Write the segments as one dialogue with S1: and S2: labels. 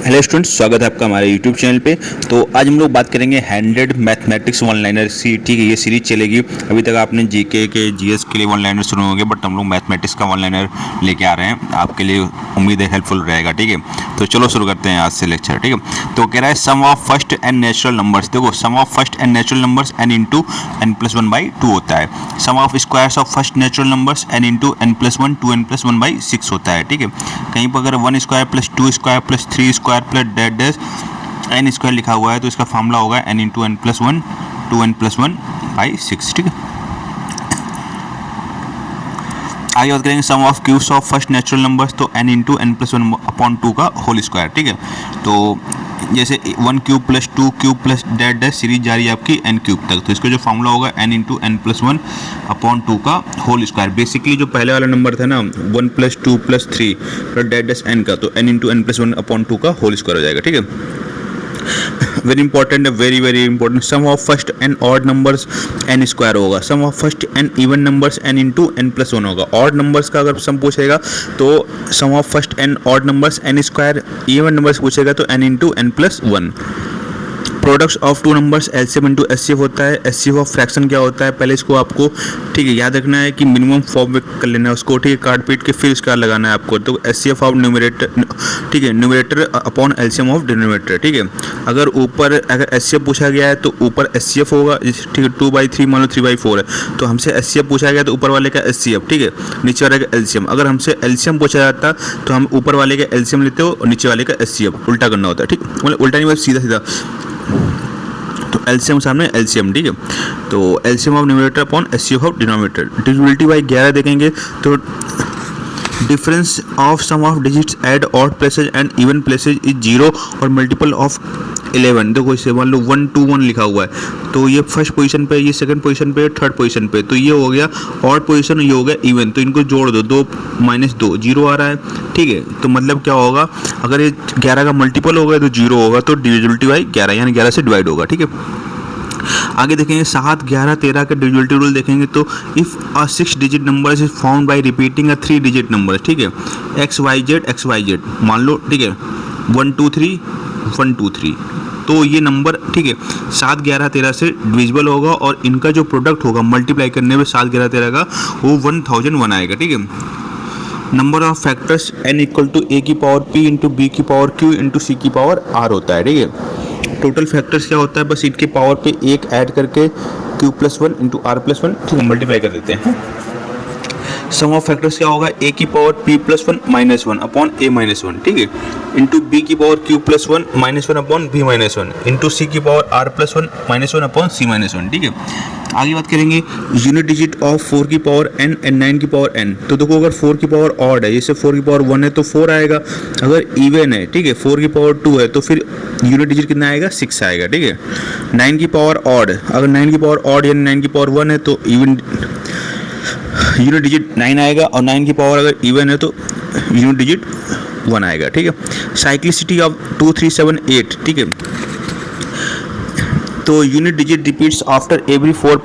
S1: Hello students, स्वागत है आपका हमारे यूट्यूब चैनल पे। तो आज हम लोग बात करेंगे 100 मैथमेटिक्स वन लाइनर ठीक है। ये सीरीज चलेगी। अभी तक आपने जीके के जीएस के लिए वन लाइनर सुने होंगे, बट हम लोग मैथमेटिक्स का वन लाइनर लेके आ रहे हैं आपके लिए। उम्मीद है हेल्पफुल रहेगा। ठीक है, तो चलो शुरू करते हैं आज से लेक्चर। ठीक है, तो कह रहा है sum of first n natural numbers. देखो, sum of first n natural numbers n into n plus 1/2 होता है। Sum of squares of first natural numbers n into n plus 1 2n plus 1/6 होता है। ठीक है, कहीं पर अगर 1 square plus 2 square plus 3 square plus dead n square लिखा हुआ है तो इसका फॉर्मूला होगा n into n plus 1 2n plus 1/6। ठीक है, आगे बात करेंगे sum of cubes of first natural numbers. तो n इंटू n प्लस 1/2 का होल स्क्वायर। ठीक है, तो जैसे 1 cube plus 2 cube plus dead series जा रही है आपकी n क्यूब तक, तो इसका जो फॉर्मूला होगा n इंटू n प्लस 1/2 का होल स्क्वायर। बेसिकली जो पहले वाला नंबर था ना 1 plus 2 plus 3 plus dead n का, तो n इंटू n प्लस 1/2 का होल स्क्वायर हो जाएगा। ठीक है, वेरी इंपॉर्टेंट है, very very important. Sum of first n odd numbers n square होगा। Sum of first n even numbers n into n plus 1 होगा। ऑड नंबर्स का अगर सम पूछेगा तो sum of first n odd numbers n square, even numbers पूछेगा तो n into n plus 1। Products of two numbers LCM into HCF होता है। HCF of fraction क्या होता है, पहले इसको आपको ठीक है याद रखना है कि मिनिमम फॉर्म में कर लेना है उसको। ठीक है, काट पीट के फिर इसका लगाना है आपको। तो एचसीएफ ऑफ न्यूमरेटर, ठीक है, numerator upon LCM of denominator. ठीक है, अगर एचसीएफ पूछा गया है तो ऊपर एचसीएफ होगा। ठीक है, 2/3 मान लो 3/4 है तो हमसे एचसीएफ पूछा गया तो ऊपर वाले का एचसीएफ, ठीक है, नीचे वाले का एलसीएम। अगर हमसे एलसीएम पूछा जाता तो हम ऊपर वाले का एलसीएम लेते हो और नीचे वाले का एचसीएफ। उल्टा करना होता है। ठीक, मतलब उल्टा नहीं, बस सीधा सीधा। तो एलसीएम सामने एलसीएम। ठीक है, तो LCM of numerator upon HCF of denominator. Divisibility by 11 देखेंगे तो difference of sum of digits at odd places and even places is 0 और मल्टीपल ऑफ 11। देखो इसे मान लो 1 2 1 लिखा हुआ है तो ये फर्स्ट पोजीशन पे, ये सेकंड पोजीशन पे, थर्ड पोजीशन पे, तो ये हो गया ऑड पोजीशन, ये हो गया इवन। तो इनको जोड़ दो, 2 - 2 0 आ रहा है। ठीक है, तो मतलब क्या होगा, अगर ये 11 का मल्टीपल होगा तो 0 होगा, तो डिविजिबिलिटी बाई 11 यानी 11 से डिवाइड होगा। ठीक है, आगे देखेंगे 7 11 13 का डिविजिबिलिटी रूल देखेंगे तो if a 6 digit number is found by repeating a 3 digit number. ठीक है, XYZ मान लो। ठीक है, 1 2 3 1 2 3, तो ये नंबर ठीक है 7 11 13 से डिविजिबल होगा और इनका जो प्रोडक्ट होगा मल्टीप्लाई करने में 7 11 13 का वो 1001 आएगा। ठीक है, number of factors n equal to a की पावर p इंटू b की पावर q इंटू c की पावर r होता है। ठीक है, टोटल फैक्टर्स क्या होता है, बस इनके पावर पे एक ऐड करके q plus 1 into r plus 1 ठीक है मल्टीप्लाई कर देते हैं। सम ऑफ फैक्टर्स क्या होगा, a की power p plus 1 minus 1 upon a minus 1। ठीक है, इंटू b की power q plus 1 minus 1 upon b minus 1 into c की power r plus 1 minus 1 upon c minus 1। ठीक है, आगे बात करेंगे यूनिट डिजिट ऑफ 4 की पावर n एंड 9 की पावर n। तो देखो अगर 4 की पावर ऑड है, जैसे 4 की पावर 1 है तो 4 आएगा। अगर इवन है, ठीक है, 4 की पावर 2 है तो फिर यूनिट डिजिट कितना आएगा, 6 आएगा। ठीक है, 9 की पावर ऑड, अगर 9 की पावर ऑड यानी 9 की पावर 1 है तो इवन यूनिट डिजिट 9 आएगा, और 9 की पावर अगर इवन है तो यूनिट डिजिट 1 आएगा। ठीक है, साइक्लिसिटी ऑफ 2 3 7 8। ठीक है, तो unit digit repeats after every 4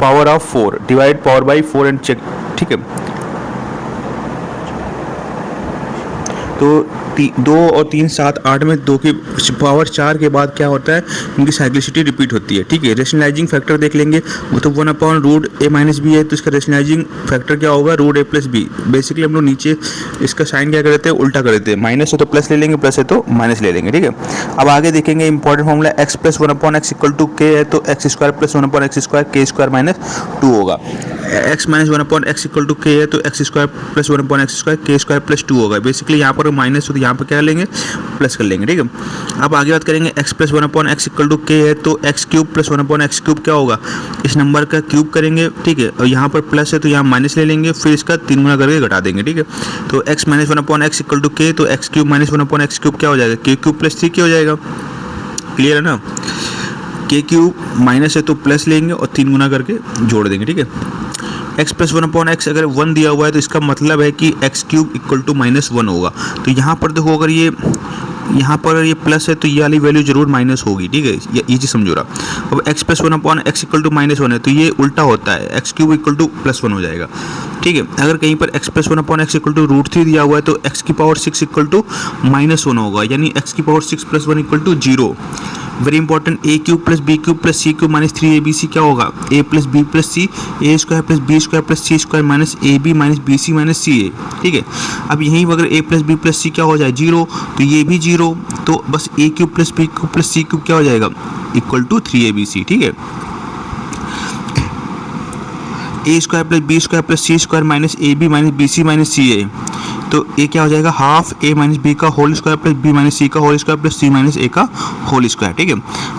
S1: power of 4, divide power by 4 and check. ठीक है, तो 2 और 3 7 8 में 2 की पावर 4 के बाद क्या होता है, इनकी साइक्लिसिटी रिपीट होती है। ठीक है, रेशनलाइजिंग फैक्टर देख लेंगे, वो तो 1 upon root a minus B है, तो इसका रेशनलाइजिंग फैक्टर क्या होगा, root a plus B. Basically हम लोग नीचे इसका साइन क्या कर देते हैं, उल्टा कर देते हैं। माइनस है तो प्लस ले लेंगे, प्लस है तो माइनस ले लेंगे। ठीक है, अब आगे देखेंगे important formula x plus 1 upon x equal to k है, तो x square plus 1 upon x square k square minus 2 होगा। x minus 1 upon x equal to k है तो x square plus 1 upon x square k square plus 2 होगा। Basically यहाँ पर minus हो तो यहाँ पर क्या लेंगे, प्लस कर लेंगे। ठीक है, अब आगे बात करेंगे x plus 1 upon x equal to k है तो x cube plus 1 upon x cube क्या होगा, इस नंबर का क्यूब करेंगे। ठीक है, और यहाँ पर प्लस है तो यहाँ माइनस ले लेंगे, फिर इसका 3 गुना करके घटा देंगे। ठीक है, तो x minus 1 upon x equal to k, तो x cube minus 1 upon x cube क्या हो जाएगा, k क्यूब प्लस 3 क्या हो जाएगा। क्लियर है ना, k क्यूब माइनस है तो प्लस लेंगे और 3 गुना करके जोड़ देंगे। ठीक है, x प्लस 1 अपॉन x अगर 1 दिया हुआ है तो इसका मतलब है कि x क्यूब इक्वल टू -1 होगा। तो यहाँ पर देखो अगर ये यहाँ पर ये प्लस है तो ये वाली वैल्यू जरूर माइनस होगी, ठीक है, ये चीज़ समझो रहा। अब X plus one upon X equal to -1 है तो ये उल्टा होता है, एक्स क्यूब इक्वल टू +1 हो जाएगा, ठीक है। अगर कहीं पर X plus one upon X equal to √3 दिया हुआ है तो एक्स की पावर 6 इक्वल टू -1 होगा, यानी एक्स की power 6 + 1 equal to 0। Very important, a cube plus B cube plus c cube minus 3abc क्या होगा, a plus b plus C, a square plus B square plus c square minus A b minus B c minus c a, ठीक है। अब यहीं अगर a plus b plus c क्या हो जाए 0, तो ये भी 0, तो बस a cube plus B cube plus c cube क्या हो जाएगा इक्वल टू 3abc, ठीक है। A square plus B square plus c square minus A b minus B c minus c a, तो ये क्या हो जाएगा हाफ ए माइनस बी का whole square plus b minus c का whole square plus c minus a का whole square, ठीक है।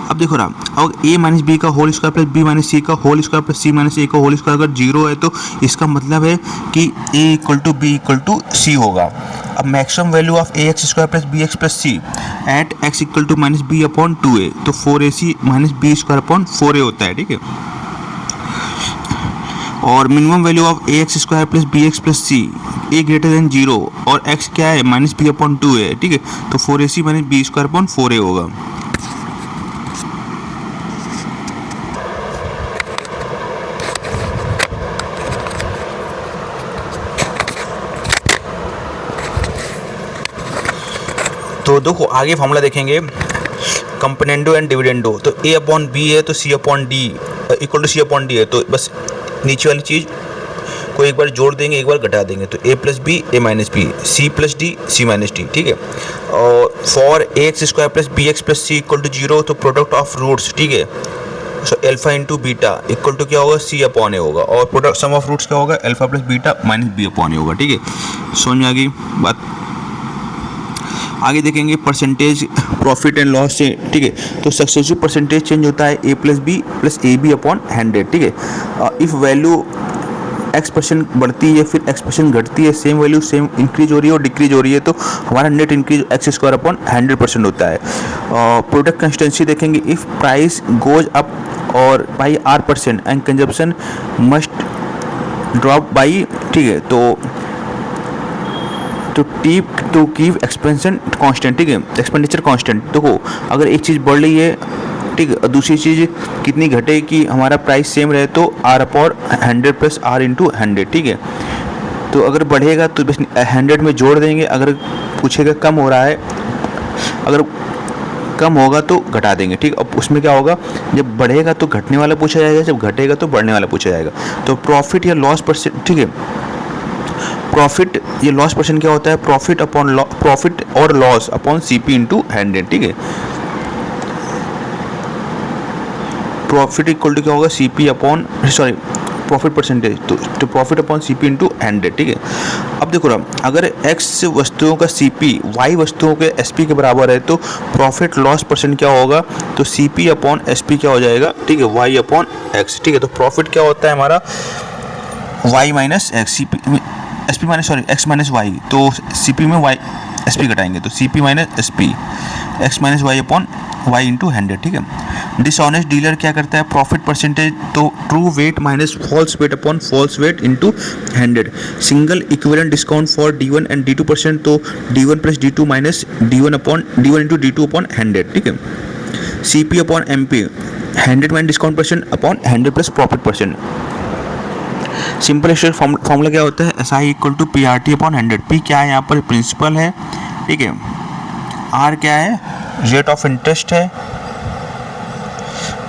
S1: अब देखो रहा, अब ए माइनस बी का whole square plus b minus c का whole square plus c minus a का होल स्क्वायर अगर 0 है तो इसका मतलब है कि a equal to b equal to c होगा। अब maximum value of A x square plus B x plus c at x equal to minus b upon 2a, तो 4ac minus B square upon 4a होता है, ठीक है। और minimum value of A x square plus B x plus C A greater than 0 और x क्या है minus b upon 2 है, ठीक है, तो 4ac minus B square upon 4a होगा। तो देखो आगे फॉर्मूला देखेंगे कंपोनेंडो एंड डिविडेंडो, तो ए अपॉन बी है तो c upon d equal to c upon d है, तो बस नीचे वाली चीज़ को एक बार जोड़ देंगे एक बार घटा देंगे, तो ए plus B A minus B, C plus D C minus D, ठीक है। और for A x square plus B x plus C equal to 0, तो प्रोडक्ट ऑफ रूट्स, ठीक है, so alpha into beta equal to क्या होगा सी upon a होगा, और प्रोडक्ट सम ऑफ रूट्स क्या होगा alpha plus beta minus b upon a होगा, ठीक है। समझ में आ गई बात। आगे देखेंगे परसेंटेज प्रॉफिट एंड लॉस से, ठीक है, तो सक्सेसिव परसेंटेज चेंज होता है a plus b plus A B upon 100, ठीक है। इफ़ वैल्यू x% बढ़ती है फिर x% घटती है, सेम वैल्यू सेम इंक्रीज हो रही है और डिक्रीज हो रही है, तो हमारा net increase x square upon 100% होता है। प्रोडक्ट कंसिस्टेंसी देखेंगे, इफ़ प्राइस गोज अप और by r% and consumption must drop by, ठीक है, तो टू कीप एक्सपेंशन कांस्टेंट, ठीक है, एक्सपेंडिचर कांस्टेंट। देखो अगर एक चीज़ बढ़ रही है, ठीक है, दूसरी चीज़ कितनी घटे कि हमारा प्राइस सेम रहे, तो r upon 100 plus r into 100, ठीक है। तो अगर बढ़ेगा तो बस 100 में जोड़ देंगे, अगर पूछेगा कम हो रहा है, अगर कम होगा तो घटा देंगे, ठीक। अब उसमें क्या होगा, जब बढ़ेगा तो घटने वाला पूछा जाएगा, जब घटेगा तो बढ़ने वाला पूछा जाएगा। तो प्रॉफिट या लॉस परसेंट, ठीक है, प्रॉफिट ये लॉस परसेंट क्या होता है, प्रॉफिट और लॉस अपॉन सीपी इंटू 100, ठीक है। प्रॉफिट इक्वल टू क्या होगा सीपी अपॉन प्रॉफिट परसेंटेज, तो प्रॉफिट अपॉन सीपी इंटू 100, ठीक है। अब देखो ना, अगर एक्स वस्तुओं का सीपी वाई वस्तुओं के एसपी के बराबर है तो प्रॉफिट लॉस परसेंट क्या होगा, तो सीपी अपॉन एसपी क्या हो जाएगा, ठीक है, वाई अपॉन एक्स, ठीक है। तो प्रॉफिट क्या होता है हमारा Y minus X, CP SP minus X minus Y, तो सीपी में वाई एसपी घटाएंगे, तो CP minus SP X minus Y upon Y into 100, ठीक है। डिसऑनेस्ट डीलर क्या करता है, प्रॉफिट परसेंटेज, तो true weight minus false weight upon false weight into 100। Single equivalent discount for D1 and D2%, तो D1 plus D2 minus D1 into D2 upon 100, ठीक है। CP upon MP 100 minus discount percent upon 100 plus profit percent. Simple straight formula क्या होता है, SI equal to PRT upon 100। P क्या है यहाँ पर प्रिंसिपल है, ठीक है, R क्या है रेट ऑफ इंटरेस्ट है,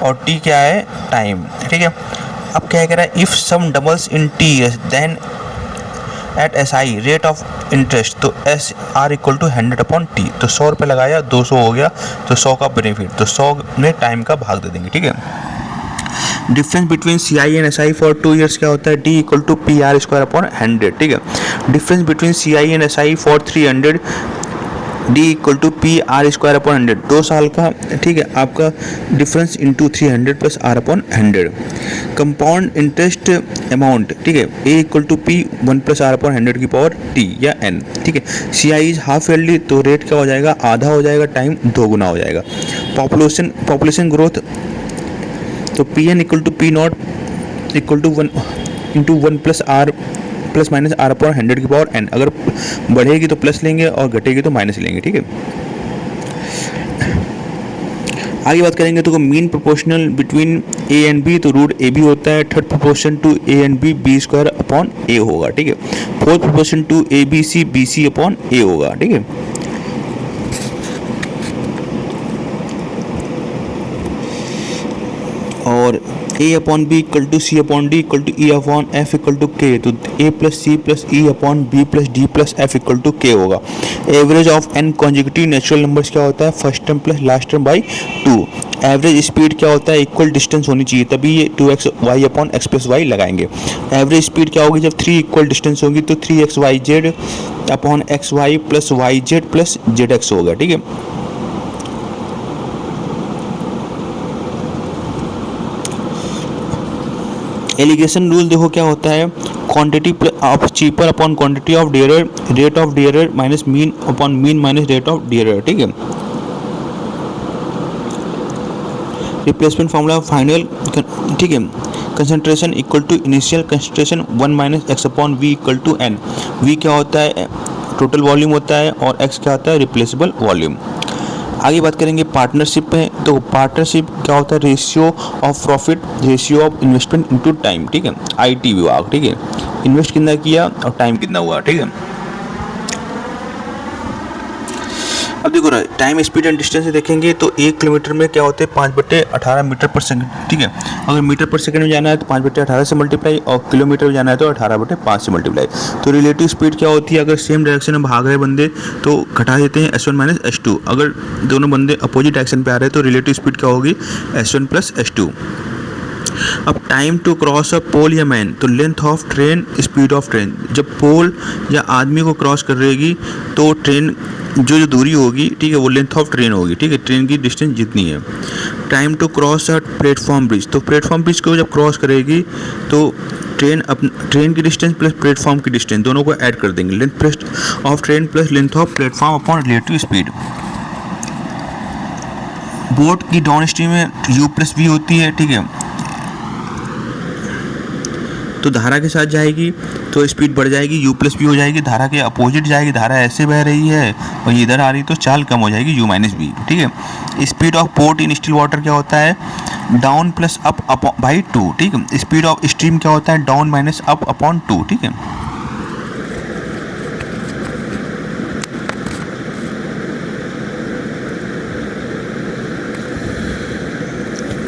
S1: और T क्या है टाइम, ठीक है। अब क्या कह रहा है, if sum doubles in T then at SI rate of interest, तो SR equal to 100 upon T, तो 100 रुपये लगाया 200 हो गया, तो 100 का बेनिफिट, तो 100 में टाइम का भाग दे देंगे, ठीक है। Difference between CI and SI for 2 years क्या होता है, D equal to PR square upon 100, ठीक है। Difference between CI and SI for 300 D equal to PR square upon 100, 2 साल का, ठीक है, आपका difference into 300 plus R upon 100। Compound interest amount, ठीक है, A equal to P 1 plus R upon 100 की पावर T या N, ठीक है। CI इज हाफ ईयरली, तो रेट क्या हो जाएगा, आधा हो जाएगा, टाइम 2 गुना हो जाएगा। पॉपुलेशन ग्रोथ, तो PN equal to P0 equal to 1 into 1 plus R plus minus R upon 100 की पावर N। अगर बढ़ेगी तो प्लस लेंगे और घटेगी तो माइनस लेंगे, ठीक है। आगे बात करेंगे तो mean proportional between a and b, तो रूट ए बी होता है। Third proportion to a and b, b square upon a होगा, ठीक है। Fourth proportion to a B c, b c upon a होगा, ठीक है। और a upon b equal to c upon d equal to e upon f equal to k, तो ए plus c plus e upon b plus d plus F equal to K होगा। Average of n consecutive natural numbers क्या होता है, first term plus last term by 2। Average speed क्या होता है, equal distance होनी चाहिए, तभी ये 2x y upon x plus y लगाएंगे। एवरेज स्पीड क्या होगी, जब 3 इक्वल डिस्टेंस होगी तो 3x y z upon x y plus y z plus z x होगा, ठीक है। एलिगेशन रूल देखो क्या होता है, quantity of cheaper upon quantity of dearer, rate of dearer minus mean upon mean minus rate of dearer, ठीक है। Replacement formula final, ठीक है। Concentration equal to initial concentration 1 minus x upon v equal to n. V क्या होता है, total volume होता है, और एक्स क्या होता है, रिप्लेसेबल वॉल्यूम। आगे बात करेंगे पार्टनरशिप में, तो पार्टनरशिप क्या होता है, ratio of profit, ratio of investment into time, ठीक है। आईटी विभाग, ठीक है। इन्वेस्ट कितना किया और टाइम कितना हुआ, ठीक है। अब देखो टाइम स्पीड एंड डिस्टेंस से देखेंगे तो 1 किलोमीटर में क्या होते हैं 5/18 मीटर पर सेकंड, ठीक है। अगर मीटर पर सेकंड में जाना है तो 5/18 से मल्टीप्लाई, और किलोमीटर में जाना है तो 18/5 से मल्टीप्लाई। तो रिलेटिव स्पीड क्या होती है, अगर सेम डायरेक्शन में भाग रहे बंदे तो घटा देते हैं S1 माइनस S2। अगर दोनों बंदे अपोजिट डायरेक्शन पे आ रहे हैं तो रिलेटिव स्पीड क्या होगी, S1 प्लस S2। अब टाइम टू क्रॉस अ पोल या मैन, तो length of train, speed of train. जब पोल या आदमी को क्रॉस कर रहेगी तो ट्रेन जो दूरी होगी, ठीक है, वो लेंथ ऑफ ट्रेन होगी, ठीक है, ट्रेन की डिस्टेंस जितनी है। Time to cross a platform bridge, तो प्लेटफॉर्म ब्रिज को जब क्रॉस करेगी तो ट्रेन की डिस्टेंस प्लस प्लेटफॉर्म की डिस्टेंस दोनों को ऐड कर देंगे, length plus of train plus length of platform upon relative speed. Boat की डाउन स्ट्रीम में u प्लस वी होती है, ठीक है, तो धारा के साथ जाएगी तो स्पीड बढ़ जाएगी, u प्लस वी हो जाएगी। धारा के अपोजिट जाएगी, धारा ऐसे बह रही है और ये इधर आ रही तो चाल कम हो जाएगी, u माइनस वी, ठीक है। Speed of port in still water क्या होता है, डाउन प्लस अप बाई 2, ठीक है। स्पीड ऑफ स्ट्रीम क्या होता है, डाउन माइनस अप अपॉन 2, ठीक है।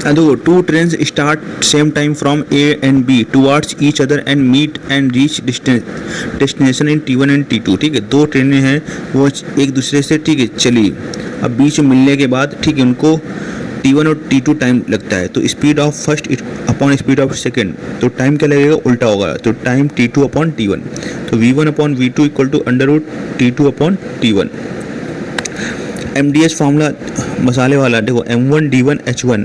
S1: देखो two trains start same time from A and B towards each other and meet and reach destination in T1 and T2, ठीक है। दो ट्रेनें हैं वो एक दूसरे से, ठीक है, चली, अब बीच में मिलने के बाद, ठीक है, उनको T1 और T2 टाइम लगता है। तो speed of first upon speed of second, तो टाइम क्या लगेगा, उल्टा होगा, तो टाइम T2 अपॉन T1। तो V1 upon V2 equal to under root T2 upon T1। MDS formula मसाले वाला देखो, M1 D1 H1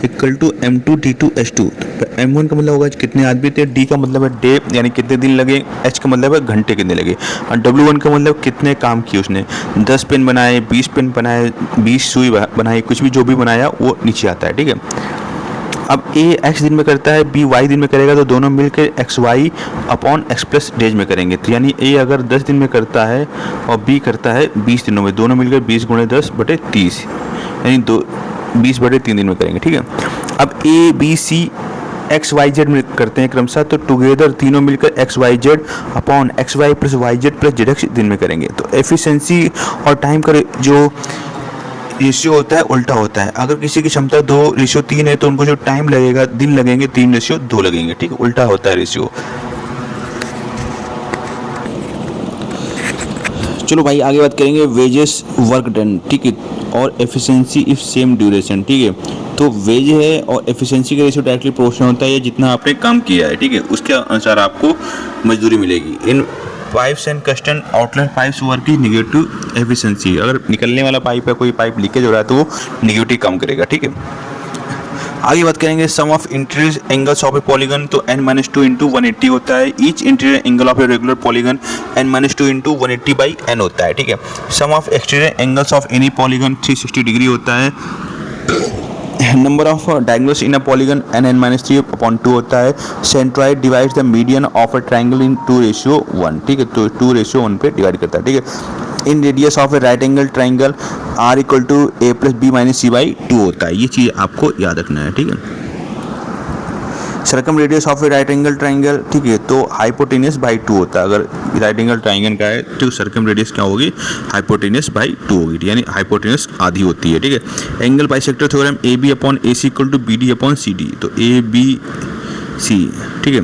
S1: equal to M2 D2 H2। तो M1 का मतलब होगा कितने आदमी थे, D का मतलब है डे यानी कितने दिन लगे, H का मतलब है घंटे कितने लगे, और W1 का मतलब कितने काम किए उसने, 10 पेन बनाए, 20 पेन बनाए, 20 सुई बनाई, कुछ भी जो भी बनाया वो नीचे आता है, ठीक है। अब A x दिन में करता है, B y दिन में करेगा, तो दोनों मिलकर x y upon x plus days में करेंगे। तो यानी A अगर 10 दिन में करता है और B करता है 20 दिनों में, दोनों मिलकर 20 गुणे 10/30 यानी 20/3 दिन में करेंगे, ठीक है। अब A B C x y z में करते हैं क्रमशः, तो टुगेदर तीनों मिलकर x y z upon x y plus y z plus z x दिन में करेंगे। तो एफिशिएंसी और टाइम का जो रेशियो होता है उल्टा होता है। अगर किसी की क्षमता 2:3 है तो उनको जो टाइम लगेगा, दिन लगेंगे 3:2 लगेंगे, ठीक है, उल्टा होता है रेशियो। चलो भाई आगे बात करेंगे वेजेस वर्क डन, ठीक है, और एफिशिएंसी इफ सेम ड्यूरेशन, ठीक है। तो वेज है और एफिशिएंसी का रेशियो डायरेक्टली प्रोपोर्शनल होता है, जितना आपने काम किया है, ठीक है, उसके अनुसार आपको मजदूरी मिलेगी। In pipes and cistern outlet pipes work की निगेटिव एफिशिएंसी, अगर निकलने वाला पाइप है, कोई पाइप लीकेज हो रहा है तो वो निगेटिव काम करेगा, ठीक है। आगे बात करेंगे sum of interior angles of a polygon, तो n-2 इंटू 180 होता है। Each interior angle of a regular polygon n-2 into 180/n होता है, ठीक है। Sum of exterior angles of any polygon 360 degree होता है। Number of diagonals in a polygon n(n-3)/2 होता है। Centroid divides the median of a triangle in 2:1, ठीक है, तो 2:1 पे डिवाइड करता है, ठीक है। Inradius of a right angle triangle r equal to a plus b minus c by 2 होता है। ये चीज़ आपको याद रखना है, ठीक है। Circum radius of a right angle triangle, ठीक है, तो हाइपोटेनियस बाई 2 होता है। अगर राइट एंगल ट्राइंगल का है तो सर्कम रेडियस क्या होगी, हाइपोटेनियस बाई 2 होगी, यानी हाइपोटेनियस आधी होती है, ठीक है। Angle bisector theorem A B upon A C equal to B D upon C D, तो ए बी सी, ठीक है,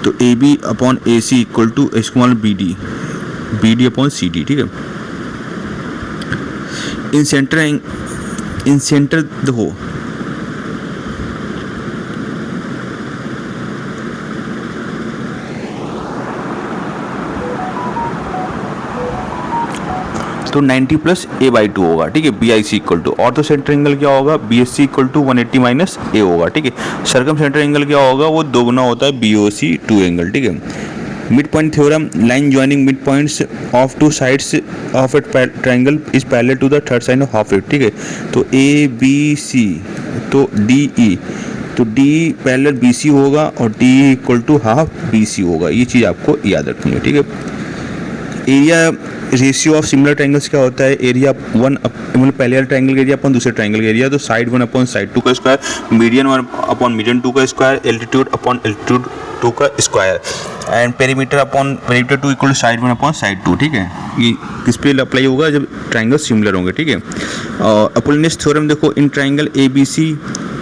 S1: तो A B upon A C equal to small B D upon C D, ठीक है। इन centre देखो तो 90 plus A by 2 होगा, ठीक है, B I C equal to. और तो सेंटर एंगल क्या होगा, B S C equal to 180 minus A होगा, ठीक है। सर्कम सेंटर एंगल क्या होगा, वो दोगुना होता है बी ओ सी 2 एंगल, ठीक है। Mid point theorem, line joining mid points of two sides of a triangle is parallel to the third side of half it, ठीक है। तो ए बी सी, तो डी ई, तो डी पैरेलल बी सी होगा और D equal to half B C होगा। ये चीज़ आपको याद रखनी है, ठीक है। Area ratio of similar triangles क्या होता है, एरिया वन मतलब पहले वाले ट्राइंगल का एरिया अपन दूसरे ट्राइंगल का एरिया, तो साइड 1 अपॉन साइड 2 का स्क्वायर, मीडियन 1 अपॉन मीडियन 2 का स्क्वायर, एल्टीट्यूड अपॉन एल्टीट्यूड 2 का square, and perimeter upon perimeter 2 equal to side 1 upon side 2, ठीक है। ये किस पे अप्लाई होगा, जब ट्राइंगल सिमिलर होंगे, ठीक है। अपोलिनस थ्योरम देखो, in triangle A B C,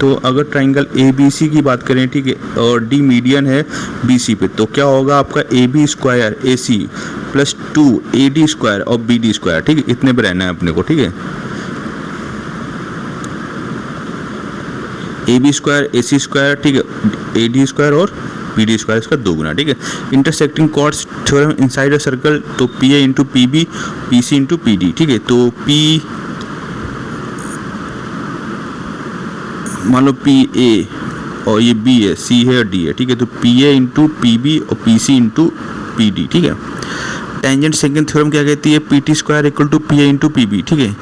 S1: तो अगर ट्राइंगल ए बी सी की बात करें, ठीक है, और डी मीडियन है बी सी पे, तो क्या होगा आपका A B square A C plus 2 A D square और बी डी स्क्वायर, ठीक है। इतने पे रहना है अपने को, ठीक है। A B square A C square, ठीक है, ए डी स्क्वायर और बी डी स्क्वायर, इसका दोगुना, ठीक है। Intersecting chords theorem inside a circle, तो P A into P B, P C into P D, ठीक है। तो पी मान लो पी ए और ये बी है, सी है और डी है, ठीक है। तो P A into P B और P C into P D, ठीक है। टेंजेंट सेकंड थ्योरम क्या कहती है, P T square equal to P A into P B, ठीक है।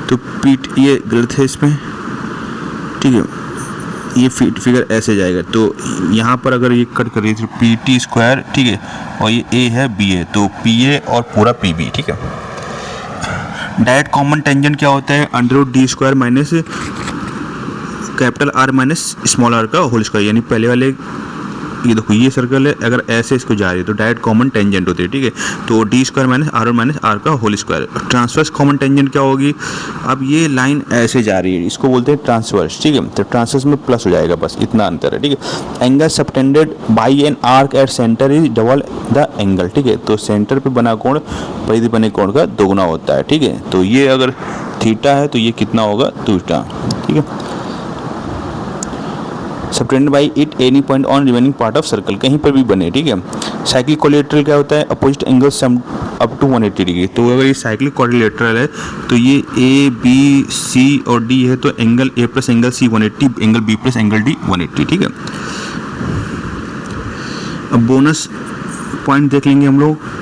S1: तो पी ये गलत है इसमें, ठीक है, ये फिगर ऐसे जाएगा, तो यहाँ पर अगर ये कट करिए तो पी टी स्क्वायर, ठीक है, और ये ए है बी है, तो पी ए और पूरा पी बी, ठीक है। डायरेक्ट कॉमन टेंजेंट क्या होता है, under root D square minus capital R minus small r का होल स्क्वायर, यानी पहले वाले ये देखो ये सर्कल है, अगर ऐसे इसको जा रही है तो डायरेक्ट कॉमन टेंजेंट होती है, ठीक है। तो डी स्क्वायर माइनस आर का whole square. Transverse common tangent क्या होगी, अब ये लाइन ऐसे जा रही है, इसको बोलते हैं ट्रांसवर्स, ठीक है। तो ट्रांसवर्स में प्लस हो जाएगा, बस इतना अंतर है, ठीक है। Angle subtended by an arc at centre is double the angle, ठीक है। तो सेंटर पे बना कोण परिधि बने कोण का दोगुना होता है, ठीक है। तो ये अगर थीटा है तो ये कितना होगा, थीटा, ठीक है। Subtended by it any point on remaining part of circle, कहीं पर भी बने, ठीक है। साइक्लिक कोलेटरल क्या होता है, opposite angle sum up to 180 डिग्री। तो अगर ये साइक्लिक कोलेटरल है तो ये ए बी सी और डी है, तो angle A plus angle C 180, angle B plus angle D 180, ठीक है। अब बोनस पॉइंट देख लेंगे हम लोग,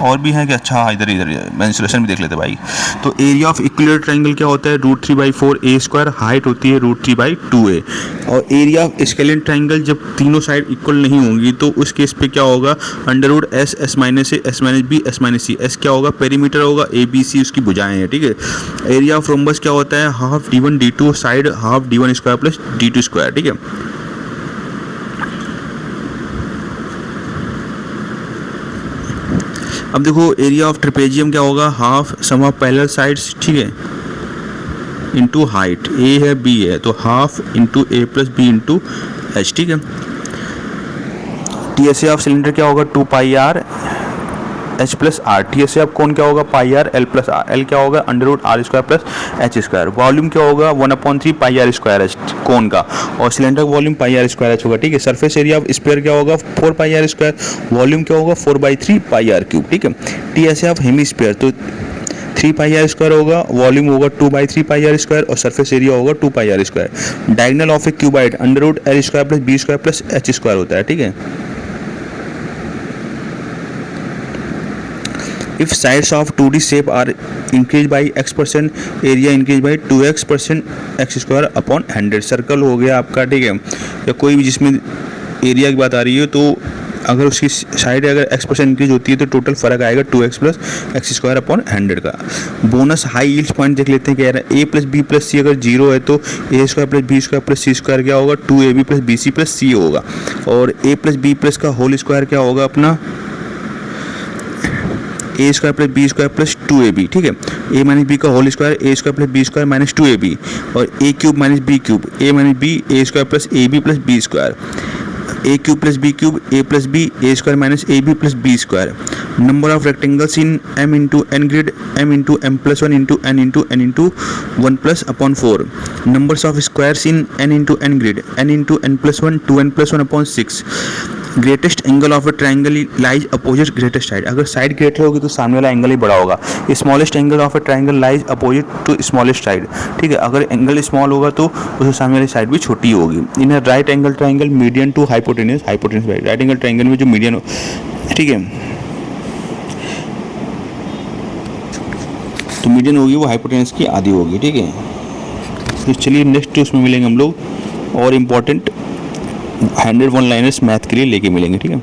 S1: और भी है कि अच्छा इधर मैं सोल्यूशन भी देख लेते भाई। तो एरिया ऑफ इक्विलेटरल ट्रायंगल क्या होता है, √3/4 ए स्क्वायर, हाइट होती है √3/2a। और एरिया ऑफ स्केलेन ट्रायंगल जब तीनों साइड इक्वल नहीं होंगी तो उस केस पे क्या होगा, √S S minus a S minus b S minus c. S क्या होगा, पेरीमीटर होगा, ए बी सी उसकी भुजाएं हैं, ठीक है। एरिया ऑफ रोम्बस क्या होता है, half D1 D2 side half D1 square plus D2 square, ठीक है। अब देखो एरिया ऑफ ट्रेपेजियम क्या होगा, half sum of parallel sides, ठीक है, इंटू हाइट, ए है बी है, तो half into A plus B into H, ठीक है। टीएसए ऑफ सिलेंडर क्या होगा, 2πr H plus R. TSA of cone क्या होगा, πr L plus are. L क्या होगा, √r square plus H square. Volume क्या होगा, 1/3 πr स्क्वायर एच कोन का, और सिलेंडर का वॉल्यूम πr स्क्वायर एच होगा, ठीक है। सरफेस एरिया ऑफ स्फीयर क्या होगा, 4πr स्क्वायर। वॉल्यूम क्या होगा, 4/3 πr क्यूब, ठीक है। टीएसए ऑफ हेमिस्फीयर तो 3πr स्क्वायर होगा, वॉल्यूम होगा 2/3 πr स्क्वायर, और सरफेस एरिया होगा 2πr square. Diagonal of a cuboid √l square plus B square plus H square होता है, ठीक है। If sides of 2D shape are increased by x%, area increased by 2x% x square upon 100। Circle हो गया आपका, ठीक है, या कोई भी जिसमें एरिया की बात आ रही है तो अगर उसकी साइड अगर x% इंक्रीज होती है तो टोटल फर्क आएगा 2x plus x square upon 100 का। बोनस हाई यील्ड पॉइंट देख लेते हैं, कह रहा है a plus b plus c अगर जीरो है तो a square plus B square plus c square क्या होगा 2ab प्लस बी सी प्लस सी होगा, और a प्लस बी प्लस का होल स्क्वायर क्या होगा अपना a square plus B square plus 2ab, ठीक है। ए माइनस बी का whole square a square plus B square minus 2ab, और a cube minus b cube a minus B A square plus A B plus B square, A cube plus B cube A plus B A square minus A B plus B square. Number of rectangles in m into n grid m into m plus 1 into n into 1 plus upon 4। Numbers of squares in n into n grid n into n plus 1 2n plus 1 upon 6। Greatest angle of a triangle lies opposite greatest side, अगर side greater होगी तो सामने वाला angle ही बड़ा होगा। Smallest angle of a triangle lies opposite to smallest side, ठीक है। अगर एंगल स्मॉल होगा तो उसके सामने वाली साइड भी छोटी होगी। In right angle triangle median to hypotenuse, hypotenuse right angle triangle में जो मीडियन, ठीक है, तो मीडियन होगी वो हाइपोटेन्यूस की आधी होगी, ठीक है। तो चलिए नेक्स्ट उसमें मिलेंगे हम लोग और इम्पोर्टेंट 101 लाइनर्स मैथ के लिए लेके मिलेंगे, ठीक है।